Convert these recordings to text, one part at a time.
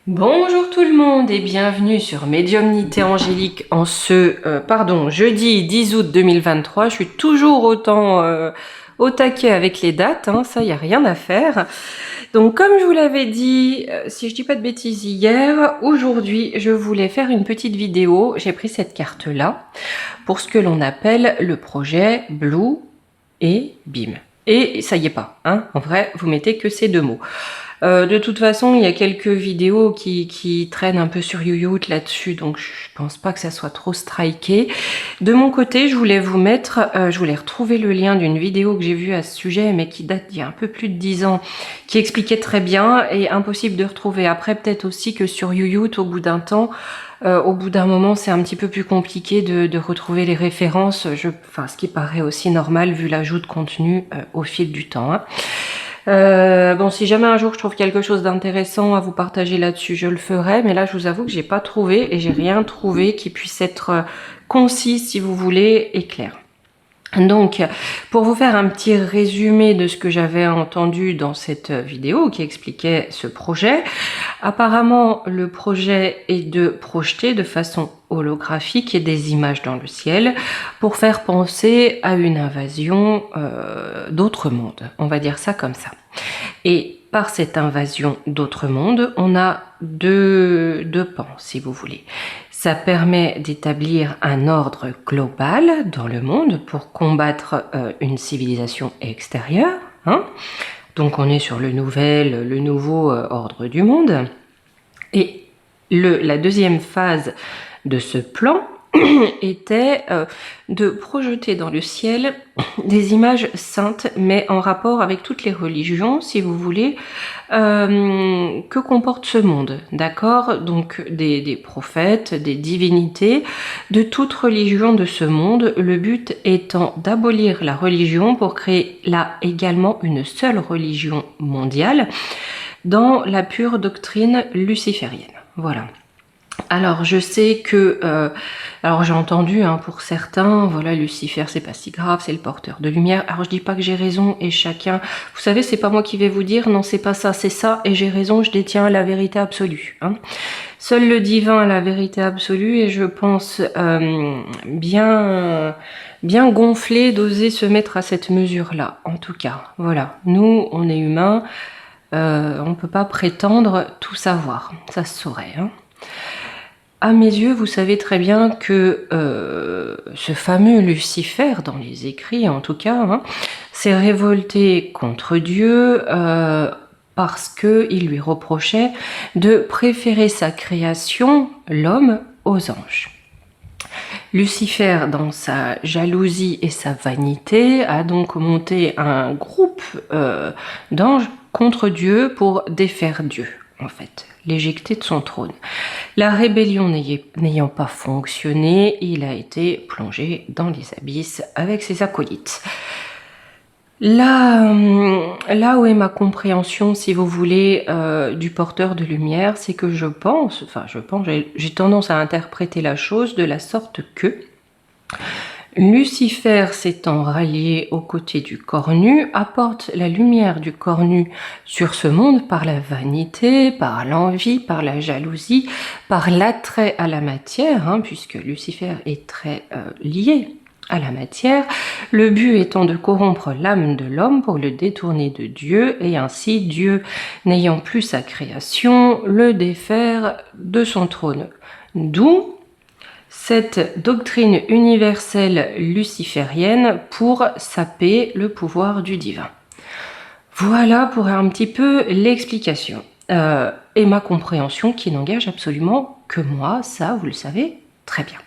Bonjour tout le monde et bienvenue sur Médiumnité Angélique en ce jeudi 10 août 2023. Je suis toujours autant au taquet avec les dates, hein, ça y a rien à faire. Donc comme je vous l'avais dit, si je dis pas de bêtises hier, aujourd'hui je voulais faire une petite vidéo. J'ai pris cette carte là pour ce que l'on appelle le projet Blue et BIM. Et ça y est pas, hein, en vrai vous mettez que ces deux mots. De toute façon, il y a quelques vidéos qui traînent un peu sur YouYout là-dessus, donc je pense pas que ça soit trop striké. De mon côté, je voulais vous mettre, je voulais retrouver le lien d'une vidéo que j'ai vue à ce sujet, mais qui date d'il y a un peu plus de 10 ans, qui expliquait très bien, et impossible de retrouver. Après, peut-être aussi que sur YouYout, au bout d'un temps, au bout d'un moment, c'est un petit peu plus compliqué de retrouver les références, ce qui paraît aussi normal vu l'ajout de contenu au fil du temps, hein. Bon, si jamais un jour je trouve quelque chose d'intéressant à vous partager là-dessus, je le ferai, mais là je vous avoue que j'ai pas trouvé et j'ai rien trouvé qui puisse être concis, si vous voulez, et clair. Donc, pour vous faire un petit résumé de ce que j'avais entendu dans cette vidéo qui expliquait ce projet, apparemment le projet est de projeter de façon holographique et des images dans le ciel pour faire penser à une invasion d'autres mondes, on va dire ça comme ça. Et par cette invasion d'autres mondes, on a deux pans, si vous voulez. Ça permet d'établir un ordre global dans le monde pour combattre une civilisation extérieure, hein. Donc on est sur le nouveau ordre du monde. Et la deuxième phase de ce plan était de projeter dans le ciel des images saintes, mais en rapport avec toutes les religions, si vous voulez, que comporte ce monde, d'accord? Donc des prophètes, des divinités, de toute religion de ce monde, le but étant d'abolir la religion pour créer là également une seule religion mondiale dans la pure doctrine luciférienne. Voilà. Alors je sais que, alors j'ai entendu hein, pour certains, voilà Lucifer c'est pas si grave, c'est le porteur de lumière. Alors je dis pas que j'ai raison et chacun, vous savez c'est pas moi qui vais vous dire non c'est pas ça, c'est ça et j'ai raison, je détiens la vérité absolue. Hein. Seul le divin a la vérité absolue et je pense bien gonflé d'oser se mettre à cette mesure-là. En tout cas, voilà, nous on est humains, on peut pas prétendre tout savoir, ça se saurait. Hein. À mes yeux, vous savez très bien que ce fameux Lucifer, dans les écrits en tout cas, hein, s'est révolté contre Dieu parce qu'il lui reprochait de préférer sa création, l'homme, aux anges. Lucifer, dans sa jalousie et sa vanité, a donc monté un groupe d'anges contre Dieu pour défaire Dieu, en fait, l'éjecter de son trône. La rébellion n'ayant pas fonctionné, il a été plongé dans les abysses avec ses acolytes. Là où est ma compréhension, si vous voulez, du porteur de lumière, c'est que j'ai tendance à interpréter la chose de la sorte que Lucifer s'étant rallié aux côtés du cornu, apporte la lumière du cornu sur ce monde par la vanité, par l'envie, par la jalousie, par l'attrait à la matière, hein, puisque Lucifer est très lié à la matière, le but étant de corrompre l'âme de l'homme pour le détourner de Dieu, et ainsi Dieu, n'ayant plus sa création, le défaire de son trône. D'où cette doctrine universelle luciférienne pour saper le pouvoir du divin. Voilà pour un petit peu l'explication. Et ma compréhension qui n'engage absolument que moi, ça vous le savez très bien.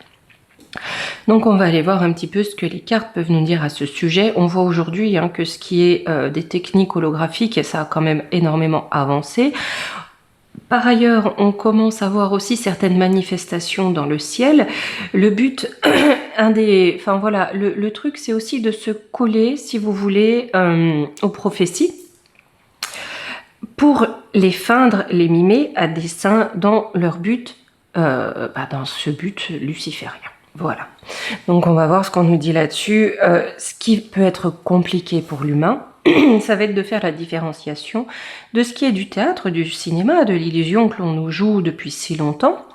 Donc on va aller voir un petit peu ce que les cartes peuvent nous dire à ce sujet. On voit aujourd'hui hein, que ce qui est des techniques holographiques, ça a quand même énormément avancé. Par ailleurs, on commence à voir aussi certaines manifestations dans le ciel. Le but, le truc, c'est aussi de se coller, si vous voulez, aux prophéties pour les feindre, les mimer à dessein dans leur but, dans ce but luciférien. Voilà. Donc on va voir ce qu'on nous dit là-dessus. Ce qui peut être compliqué pour l'humain, ça va être de faire la différenciation de ce qui est du théâtre, du cinéma, de l'illusion que l'on nous joue depuis si longtemps,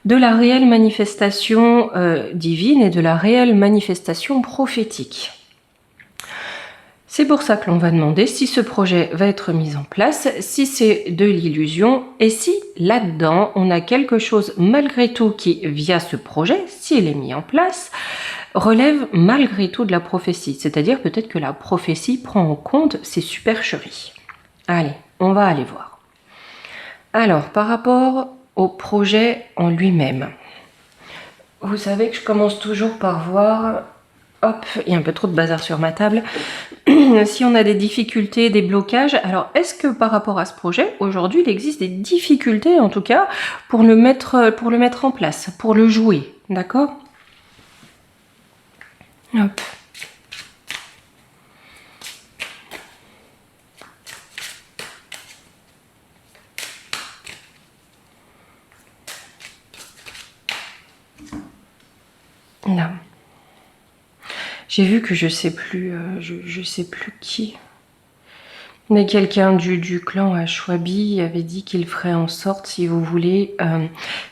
de la réelle manifestation divine et de la réelle manifestation prophétique. C'est pour ça que l'on va demander si ce projet va être mis en place, si c'est de l'illusion et si là-dedans on a quelque chose malgré tout qui, via ce projet, s'il est mis en place, relève malgré tout de la prophétie. C'est-à-dire peut-être que la prophétie prend en compte ces supercheries. Allez, on va aller voir. Alors, par rapport au projet en lui-même, vous savez que je commence toujours par voir... Hop, il y a un peu trop de bazar sur ma table. Si on a des difficultés, des blocages, alors est-ce que par rapport à ce projet, aujourd'hui, il existe des difficultés, en tout cas, pour le mettre en place, pour le jouer, d'accord? Hop. Là. J'ai vu que je sais plus qui, mais quelqu'un du clan Ashwabi avait dit qu'il ferait en sorte, si vous voulez,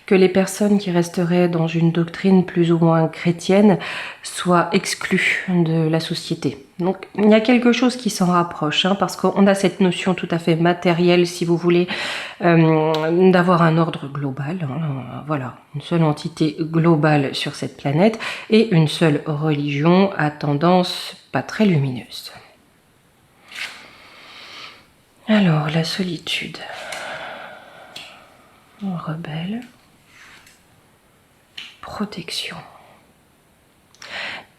que les personnes qui resteraient dans une doctrine plus ou moins chrétienne soient exclues de la société. Donc il y a quelque chose qui s'en rapproche, hein, parce qu'on a cette notion tout à fait matérielle, si vous voulez, d'avoir un ordre global, hein, voilà, une seule entité globale sur cette planète et une seule religion à tendance pas très lumineuse. Alors, la solitude. Rebelle. Protection.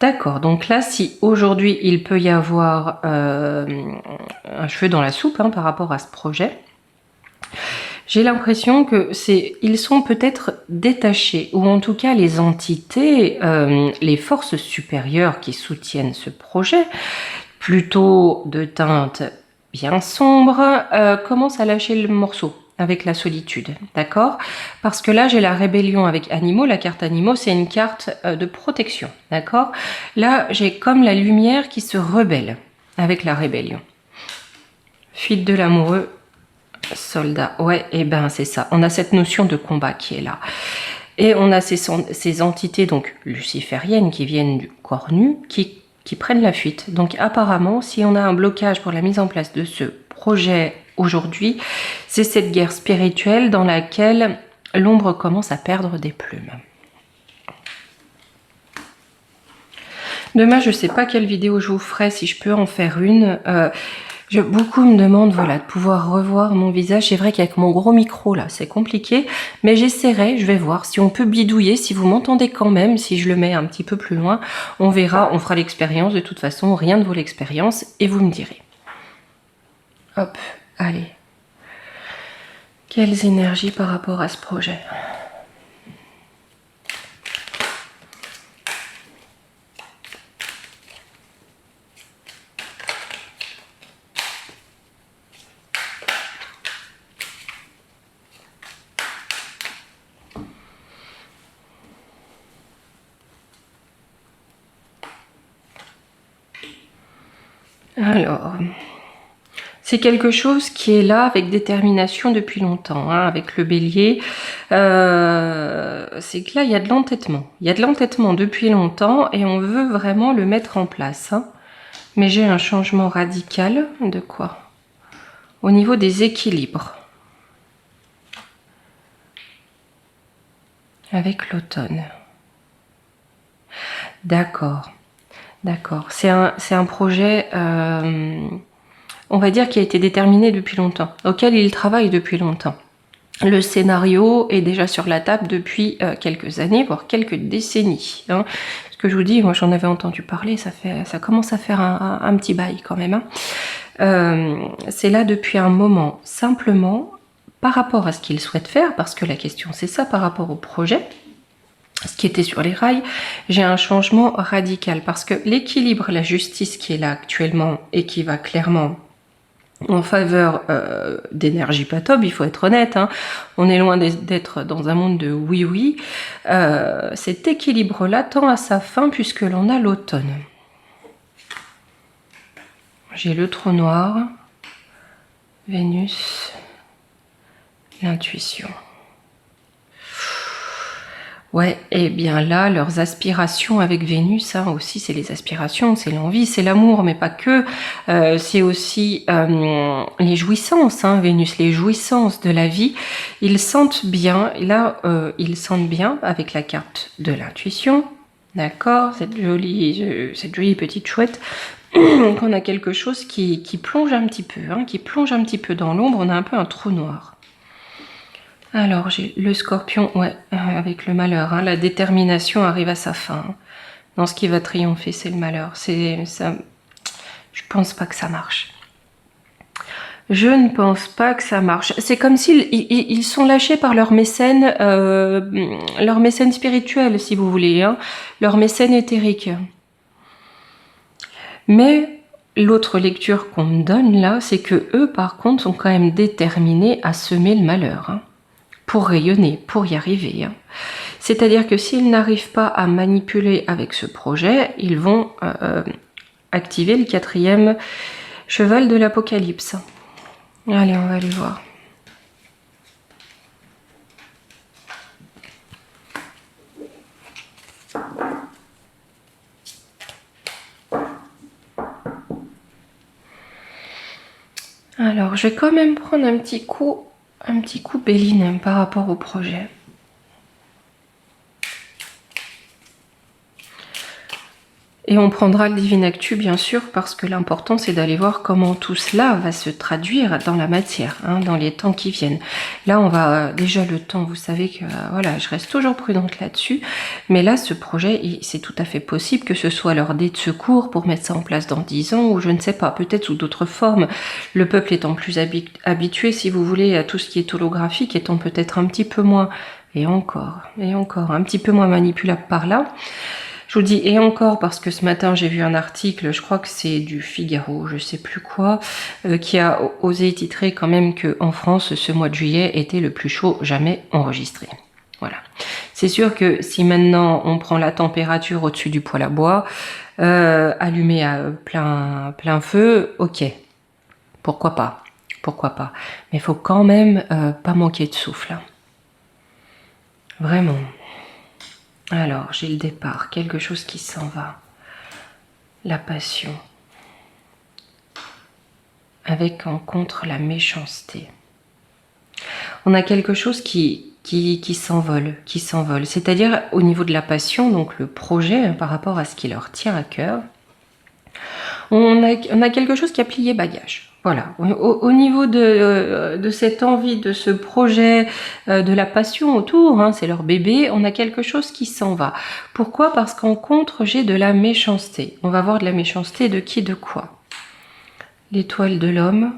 D'accord, donc là, si aujourd'hui il peut y avoir un cheveu dans la soupe, hein, par rapport à ce projet, j'ai l'impression que ils sont peut-être détachés, ou en tout cas les entités, les forces supérieures qui soutiennent ce projet, plutôt de teinte bien sombre, commence à lâcher le morceau avec la solitude, d'accord? Parce que là, j'ai la rébellion avec animaux. La carte animaux, c'est une carte de protection, d'accord? Là, j'ai comme la lumière qui se rebelle avec la rébellion. Fuite de l'amoureux, soldat. Ouais, et ben c'est ça. On a cette notion de combat qui est là. Et on a ces entités, donc lucifériennes, qui viennent du corps nu, qui prennent la fuite. Donc apparemment, si on a un blocage pour la mise en place de ce projet aujourd'hui, c'est cette guerre spirituelle dans laquelle l'ombre commence à perdre des plumes. Demain, je ne sais pas quelle vidéo je vous ferai, si je peux en faire une. Beaucoup me demandent, voilà, de pouvoir revoir mon visage. C'est vrai qu'avec mon gros micro là, c'est compliqué, mais j'essaierai, je vais voir si on peut bidouiller, si vous m'entendez quand même, si je le mets un petit peu plus loin, on verra, on fera l'expérience. De toute façon, rien ne vaut l'expérience et vous me direz. Hop, allez. Quelles énergies par rapport à ce projet ? Alors, c'est quelque chose qui est là avec détermination depuis longtemps, hein, avec le bélier. C'est que là, il y a de l'entêtement. Il y a de l'entêtement depuis longtemps et on veut vraiment le mettre en place. Hein. Mais j'ai un changement radical de quoi? Au niveau des équilibres. Avec l'automne. D'accord. D'accord. C'est un projet, on va dire, qui a été déterminé depuis longtemps, auquel il travaille depuis longtemps. Le scénario est déjà sur la table depuis quelques années, voire quelques décennies. Hein. Ce que je vous dis, moi j'en avais entendu parler, ça commence à faire un petit bail quand même. Hein. C'est là depuis un moment. Simplement, par rapport à ce qu'il souhaite faire, parce que la question c'est ça, par rapport au projet, ce qui était sur les rails, j'ai un changement radical parce que l'équilibre, la justice qui est là actuellement et qui va clairement en faveur d'énergie pas top, il faut être honnête, hein, on est loin d'être dans un monde de oui-oui, cet équilibre-là tend à sa fin puisque l'on a l'automne. j'ai le trou noir, Vénus, l'intuition. Ouais, et bien là, leurs aspirations avec Vénus, hein, aussi, c'est les aspirations, c'est l'envie, c'est l'amour, mais pas que. C'est aussi les jouissances, hein, Vénus, les jouissances de la vie. Ils sentent bien, et là, ils sentent bien avec la carte de l'intuition, d'accord, cette jolie petite chouette, qu'on a quelque chose qui plonge un petit peu, hein, qui plonge un petit peu dans l'ombre, on a un peu un trou noir. Alors, j'ai le scorpion, ouais, avec le malheur. Hein, la détermination arrive à sa fin. Hein. Non, ce qui va triompher, c'est le malheur. C'est ça. Je pense pas que ça marche. Je ne pense pas que ça marche. C'est comme s'ils ils sont lâchés par leur mécène spirituel, si vous voulez, hein, leur mécène éthérique. Mais l'autre lecture qu'on me donne là, c'est que eux, par contre, sont quand même déterminés à semer le malheur. Hein. Pour rayonner, pour y arriver. Hein. C'est-à-dire que s'ils n'arrivent pas à manipuler avec ce projet, ils vont activer le 4e cheval de l'Apocalypse. Allez, on va aller voir. Alors, je vais quand même prendre un petit coup Béline par rapport au projet. Et on prendra le Divine Actu, bien sûr, parce que l'important, c'est d'aller voir comment tout cela va se traduire dans la matière, hein, dans les temps qui viennent. Là, on va déjà le temps, vous savez que, voilà, je reste toujours prudente là-dessus. Mais là, ce projet, c'est tout à fait possible que ce soit leur dé de secours pour mettre ça en place dans 10 ans, ou je ne sais pas, peut-être sous d'autres formes. Le peuple étant plus habitué, si vous voulez, à tout ce qui est holographique, étant peut-être un petit peu moins, et encore, un petit peu moins manipulable par là. Je vous dis et encore parce que ce matin j'ai vu un article, je crois que c'est du Figaro, je sais plus quoi, qui a osé titrer quand même que en France ce mois de juillet était le plus chaud jamais enregistré. Voilà. C'est sûr que si maintenant on prend la température au-dessus du poêle à bois, allumé à plein feu, ok, pourquoi pas, mais il faut quand même pas manquer de souffle. Hein. Vraiment. Alors, j'ai le départ, quelque chose qui s'en va. La passion. Avec en contre la méchanceté. On a quelque chose qui s'envole, C'est-à-dire au niveau de la passion, donc le projet, par rapport à ce qui leur tient à cœur, on a quelque chose qui a plié bagage. Voilà, au niveau de cette envie, de ce projet, de la passion autour, hein, c'est leur bébé, on a quelque chose qui s'en va. Pourquoi? Parce qu'en contre, j'ai de la méchanceté. On va voir de la méchanceté de qui, de quoi? L'étoile de l'homme,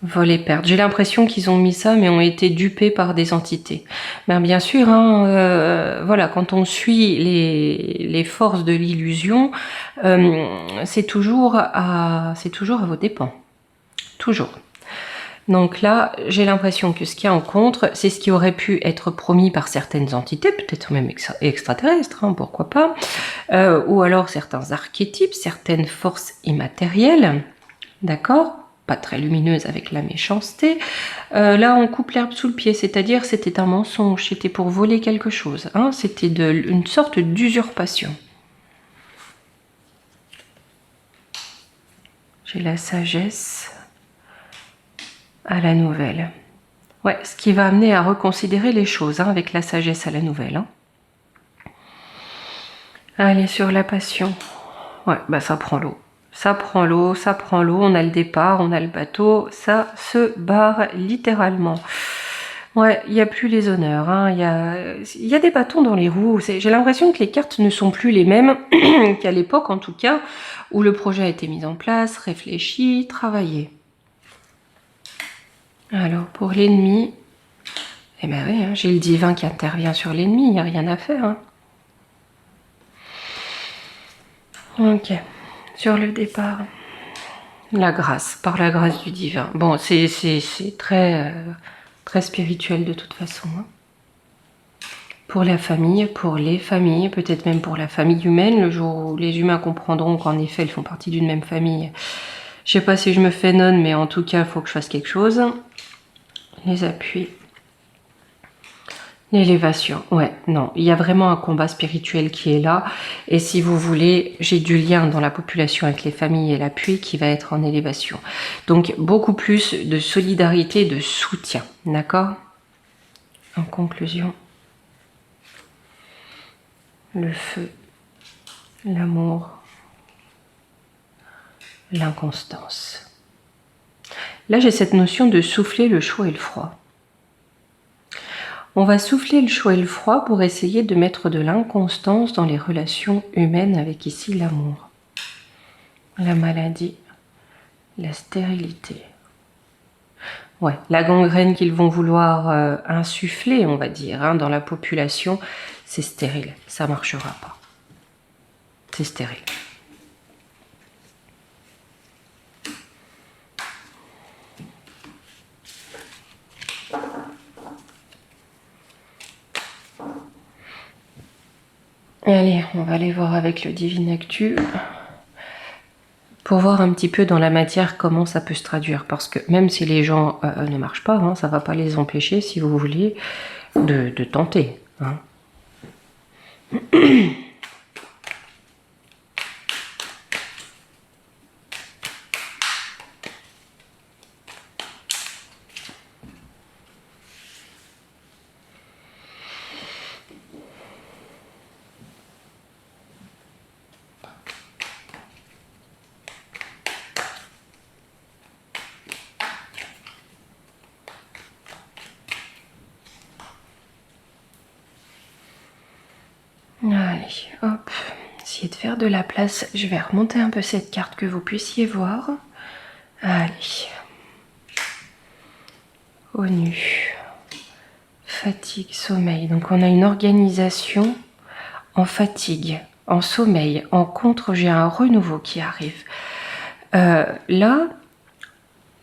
vol et perte. J'ai l'impression qu'ils ont mis ça, mais ont été dupés par des entités. Ben, bien sûr, hein, voilà, quand on suit les forces de l'illusion, c'est toujours à vos dépens. Toujours. Donc là, j'ai l'impression que ce qu'il y a en contre, c'est ce qui aurait pu être promis par certaines entités, peut-être même extraterrestres, hein, pourquoi pas, ou alors certains archétypes, certaines forces immatérielles, d'accord, pas très lumineuses avec la méchanceté. Là, on coupe l'herbe sous le pied, c'est-à-dire c'était un mensonge, c'était pour voler quelque chose, hein, c'était une sorte d'usurpation. J'ai la sagesse à la nouvelle. Ouais, ce qui va amener à reconsidérer les choses, hein, avec la sagesse à la nouvelle. Hein. Allez, sur la passion. Ouais, bah ça prend l'eau. Ça prend l'eau, on a le départ, on a le bateau, ça se barre littéralement. Ouais, il n'y a plus les honneurs, hein. Il y a des bâtons dans les roues. J'ai l'impression que les cartes ne sont plus les mêmes qu'à l'époque, en tout cas, où le projet a été mis en place, réfléchi, travaillé. Alors, pour l'ennemi, eh ben oui, hein, j'ai le divin qui intervient sur l'ennemi, il n'y a rien à faire. Hein. Ok, sur le départ, la grâce, par la grâce du divin. Bon, c'est très, très spirituel de toute façon. Hein. pour la famille, pour les familles, peut-être même pour la famille humaine, le jour où les humains comprendront qu'en effet, ils font partie d'une même famille. Je sais pas si je me fais nonne, mais en tout cas, il faut que je fasse quelque chose. Les appuis. L'élévation, ouais, non, il y a vraiment un combat spirituel qui est là. Et si vous voulez, j'ai du lien dans la population avec les familles et l'appui qui va être en élévation. Donc, beaucoup plus de solidarité, de soutien, d'accord? En conclusion, le feu, l'amour, l'inconstance. Là, j'ai cette notion de souffler le chaud et le froid. On va souffler le chaud et le froid pour essayer de mettre de l'inconstance dans les relations humaines avec ici l'amour, la maladie, la stérilité. Ouais, la gangrène qu'ils vont vouloir insuffler, on va dire, hein, dans la population, c'est stérile, ça ne marchera pas. C'est stérile. Allez, on va aller voir avec le Divine Actu pour voir un petit peu dans la matière comment ça peut se traduire. Parce que même si les gens ne marchent pas, hein, ça ne va pas les empêcher, si vous voulez, de tenter. Hein. Allez, hop, essayez de faire de la place. Je vais remonter un peu cette carte que vous puissiez voir. Allez. ONU. Fatigue, sommeil. Donc on a une organisation en fatigue, en sommeil, en contre, j'ai un renouveau qui arrive. Là,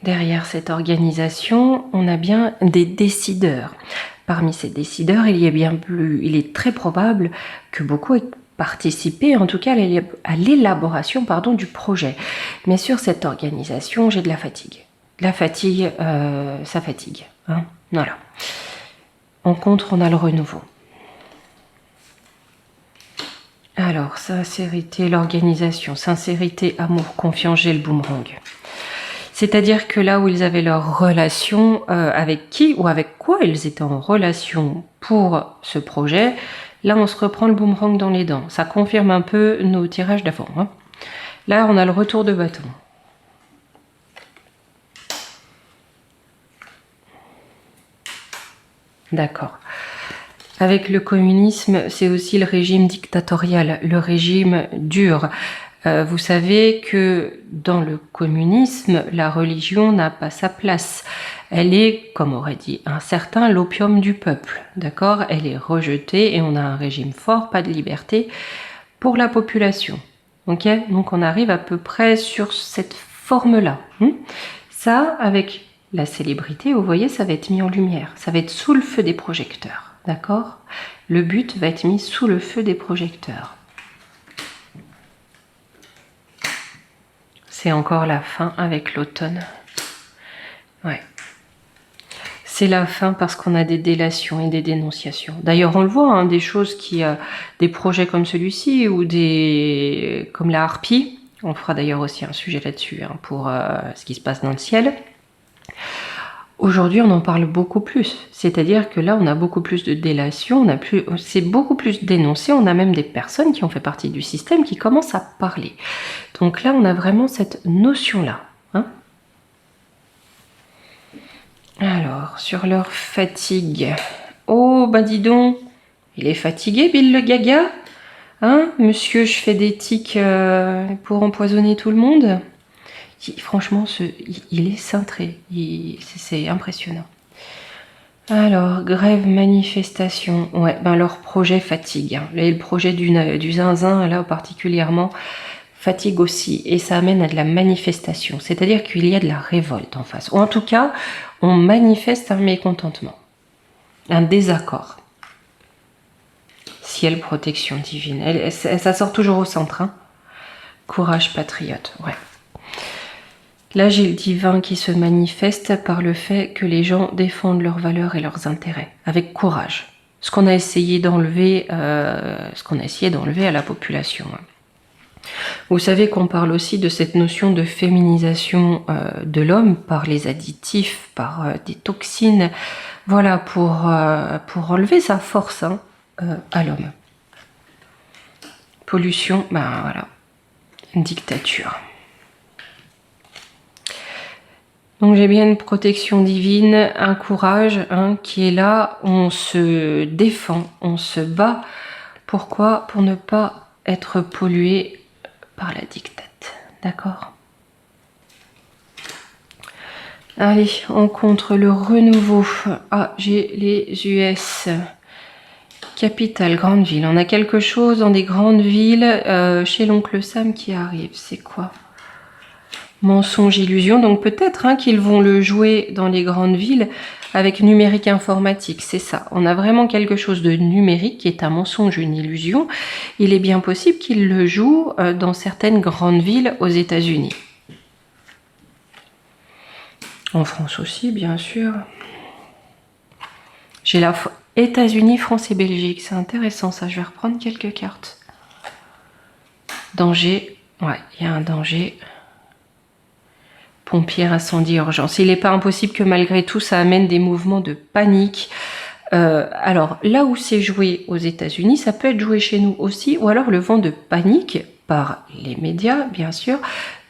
derrière cette organisation, on a bien des décideurs. Parmi ces décideurs, il est très probable que beaucoup aient participé, en tout cas à l'élaboration du projet. Mais sur cette organisation, j'ai de la fatigue. La fatigue, ça fatigue. Hein, voilà. En contre, on a le renouveau. Alors, sincérité, l'organisation, sincérité, amour, confiance, j'ai le boomerang. C'est-à-dire que là où ils avaient leur relation, avec qui ou avec quoi ils étaient en relation pour ce projet, là on se reprend le boomerang dans les dents. Ça confirme un peu nos tirages d'avant. Hein. Là on a le retour de bâton. D'accord. Avec le communisme, c'est aussi le régime dictatorial, le régime dur. Vous savez que dans le communisme, la religion n'a pas sa place. Elle est, comme aurait dit un certain, l'opium du peuple. D'accord? Elle est rejetée et on a un régime fort, pas de liberté pour la population. Ok? Donc on arrive à peu près sur cette forme-là. Ça, avec la célébrité, vous voyez, ça va être mis en lumière. Ça va être sous le feu des projecteurs. D'accord? Le but va être mis sous le feu des projecteurs. C'est encore la fin avec l'automne. Ouais. C'est la fin parce qu'on a des délations et des dénonciations. D'ailleurs, on le voit, hein, des choses des projets comme celui-ci ou comme la harpie. On fera d'ailleurs aussi un sujet là-dessus, hein, pour ce qui se passe dans le ciel. Aujourd'hui, on en parle beaucoup plus. C'est-à-dire que là, on a beaucoup plus de délations, c'est beaucoup plus dénoncé. On a même des personnes qui ont fait partie du système qui commencent à parler. Donc là, on a vraiment cette notion-là. Hein. Alors, sur leur fatigue. Oh, bah dis donc, il est fatigué, Bill le Gaga. Hein, monsieur, je fais des tics pour empoisonner tout le monde. Franchement, il est cintré. C'est impressionnant. Alors, grève, manifestation. Ouais, ben leur projet fatigue. Hein. Et le projet du zinzin, là, particulièrement, fatigue aussi. Et ça amène à de la manifestation. C'est-à-dire qu'il y a de la révolte en face. Ou en tout cas, on manifeste un mécontentement. Un désaccord. ciel, protection divine. Ça sort toujours au centre. Hein. Courage patriote, ouais. Là, j'ai le divin qui se manifeste par le fait que les gens défendent leurs valeurs et leurs intérêts, avec courage. Ce qu'on a essayé d'enlever à la population. Vous savez qu'on parle aussi de cette notion de féminisation de l'homme par les additifs, par des toxines, voilà, pour enlever sa force hein, à l'homme. Pollution, ben voilà, une dictature. Donc j'ai bien une protection divine, un courage hein, qui est là, on se défend, on se bat. Pourquoi? Pour ne pas être pollué par la dictate. D'accord? Allez, on contre le renouveau. Ah, j'ai les US. Capitale, grande ville. On a quelque chose dans des grandes villes chez l'oncle Sam qui arrive. C'est quoi? Mensonge, illusion. Donc peut-être hein, qu'ils vont le jouer dans les grandes villes avec numérique informatique. C'est ça. On a vraiment quelque chose de numérique qui est un mensonge, une illusion. Il est bien possible qu'ils le jouent dans certaines grandes villes aux États-Unis. En France aussi, bien sûr. J'ai la États-Unis, France et Belgique. C'est intéressant ça. Je vais reprendre quelques cartes. Danger. Ouais, il y a un danger. Pompiers, incendie, urgence. Il n'est pas impossible que malgré tout, ça amène des mouvements de panique. Alors, là où c'est joué aux États-Unis, ça peut être joué chez nous aussi, ou alors le vent de panique, par les médias, bien sûr,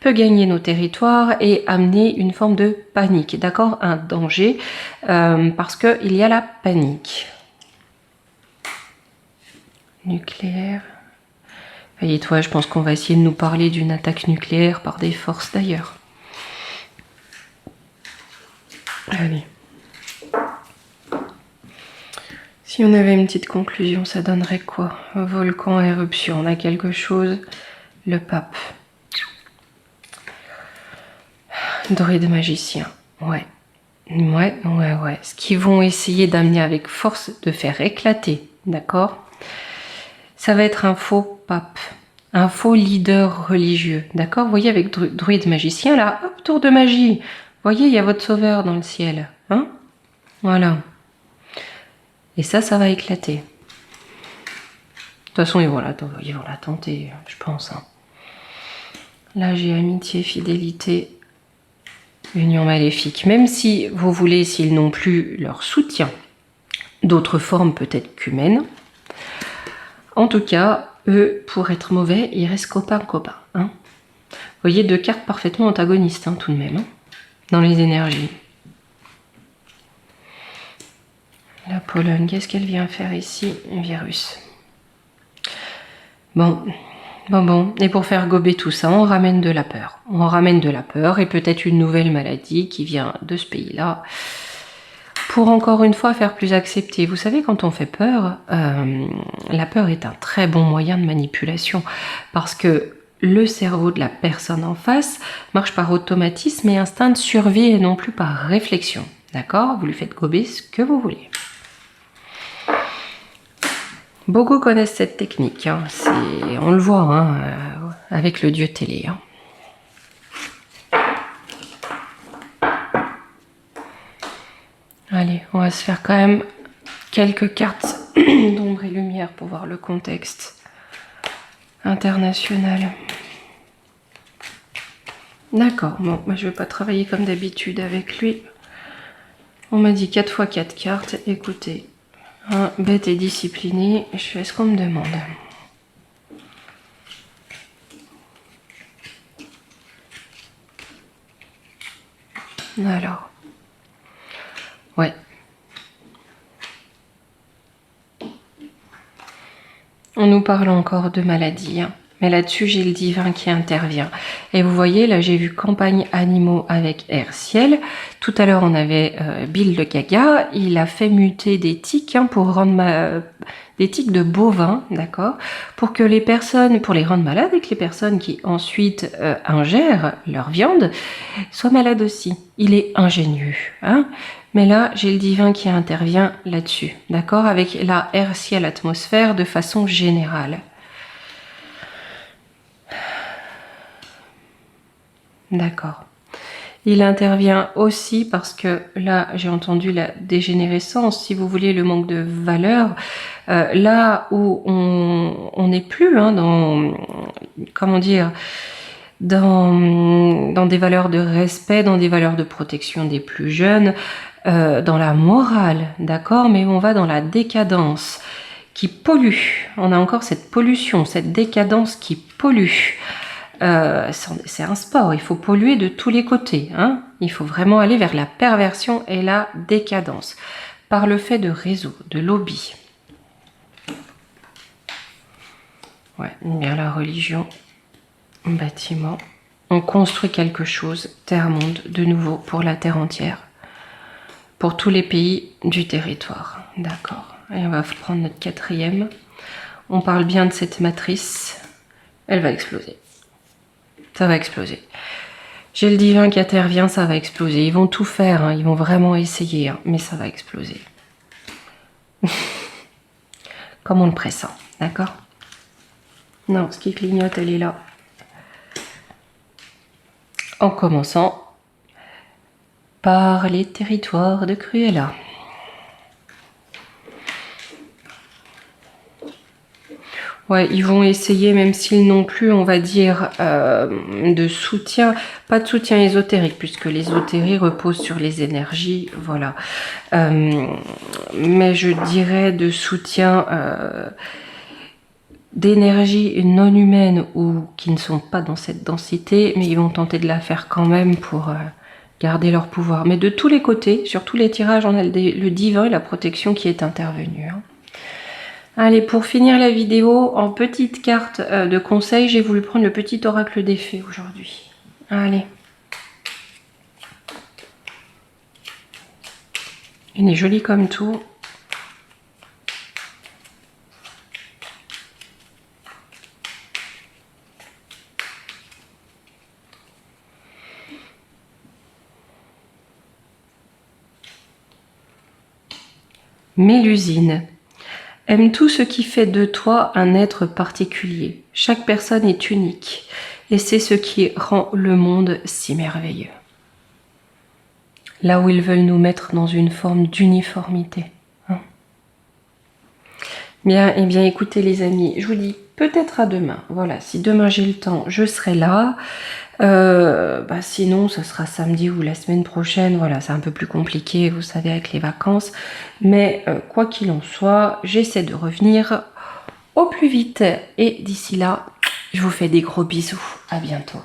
peut gagner nos territoires et amener une forme de panique, d'accord? Un danger, parce qu'il y a la panique. Nucléaire. Et toi, je pense qu'on va essayer de nous parler d'une attaque nucléaire par des forces d'ailleurs. Allez. Si on avait une petite conclusion, ça donnerait quoi? Volcan, éruption, on a quelque chose. Le pape. Druide magicien. Ouais. Ouais. Ce qu'ils vont essayer d'amener avec force, de faire éclater, d'accord? Ça va être un faux pape. Un faux leader religieux, d'accord? Vous voyez, avec druide magicien, là, hop, tour de magie. Vous voyez, il y a votre sauveur dans le ciel. Hein? Voilà. Et ça va éclater. De toute façon, ils vont la tenter, je pense. Hein. Là, j'ai amitié, fidélité, union maléfique. Même si vous voulez, s'ils n'ont plus leur soutien, d'autres formes peut-être qu'humaines. En tout cas, eux, pour être mauvais, ils restent copains. Hein. Vous voyez, deux cartes parfaitement antagonistes, hein, tout de même. Hein. Dans les énergies. La Pologne, qu'est-ce qu'elle vient faire ici? Un virus. Bon. Et pour faire gober tout ça, on ramène de la peur. On ramène de la peur et peut-être une nouvelle maladie qui vient de ce pays-là. Pour encore une fois faire plus accepter. Vous savez, quand on fait peur, la peur est un très bon moyen de manipulation. Parce que le cerveau de la personne en face marche par automatisme et instinct de survie et non plus par réflexion. D'accord? Vous lui faites gober ce que vous voulez. Beaucoup connaissent cette technique. Hein. On le voit hein, avec le dieu télé. Hein. Allez, on va se faire quand même quelques cartes d'ombre et lumière pour voir le contexte international. D'accord, bon, moi je vais pas travailler comme d'habitude avec lui. On m'a dit 4 x 4 cartes. Écoutez, hein, bête et discipliné, je fais ce qu'on me demande. Alors, ouais. On nous parle encore de maladie, hein. Mais là-dessus, j'ai le divin qui intervient. Et vous voyez, là, j'ai vu campagne animaux avec air ciel. Tout à l'heure, on avait Bill le Gaga. Il a fait muter des tiques hein, pour rendre des tiques de bovins, d'accord? Pour que les personnes, pour les rendre malades et que les personnes qui ensuite ingèrent leur viande soient malades aussi. Il est ingénieux, hein? Mais là, j'ai le divin qui intervient là-dessus, d'accord? Avec la air, ciel, atmosphère de façon générale. D'accord. Il intervient aussi parce que là, j'ai entendu la dégénérescence, si vous voulez, le manque de valeur. Là où on n'est plus hein, dans, comment dire, dans des valeurs de respect, dans des valeurs de protection des plus jeunes, dans la morale, d'accord, mais on va dans la décadence qui pollue. On a encore cette pollution, cette décadence qui pollue. C'est un sport, il faut polluer de tous les côtés. Hein. Il faut vraiment aller vers la perversion et la décadence par le fait de réseaux, de lobby. Ouais, bien la religion, bâtiment. On construit quelque chose, terre-monde, de nouveau pour la terre entière. Pour tous les pays du territoire. D'accord. Et on va prendre notre quatrième. On parle bien de cette matrice. Elle va exploser. Ça va exploser. J'ai le divin qui intervient, ça va exploser. Ils vont tout faire, hein, ils vont vraiment essayer, hein, mais ça va exploser. Comme on le pressent, d'accord? Non, ce qui clignote, elle est là. En commençant par les territoires de Cruella. Ouais, ils vont essayer, même s'ils n'ont plus, on va dire, de soutien, pas de soutien ésotérique, puisque l'ésotérie repose sur les énergies, voilà. Mais je dirais de soutien d'énergie non humaine ou qui ne sont pas dans cette densité, mais ils vont tenter de la faire quand même pour garder leur pouvoir. Mais de tous les côtés, sur tous les tirages, on a le divin et la protection qui est intervenue. Hein. Allez, pour finir la vidéo, en petite carte de conseil, j'ai voulu prendre le petit oracle des fées aujourd'hui. Allez. Il est joli comme tout. Mélusine. Aime tout ce qui fait de toi un être particulier. Chaque personne est unique. Et c'est ce qui rend le monde si merveilleux. Là où ils veulent nous mettre dans une forme d'uniformité. Hein. Bien, eh bien, écoutez les amis, je vous dis peut-être à demain. Voilà, si demain j'ai le temps, je serai là. Sinon, ce sera samedi ou la semaine prochaine. Voilà, c'est un peu plus compliqué, vous savez, avec les vacances. Mais quoi qu'il en soit, j'essaie de revenir au plus vite. Et d'ici là, je vous fais des gros bisous. À bientôt.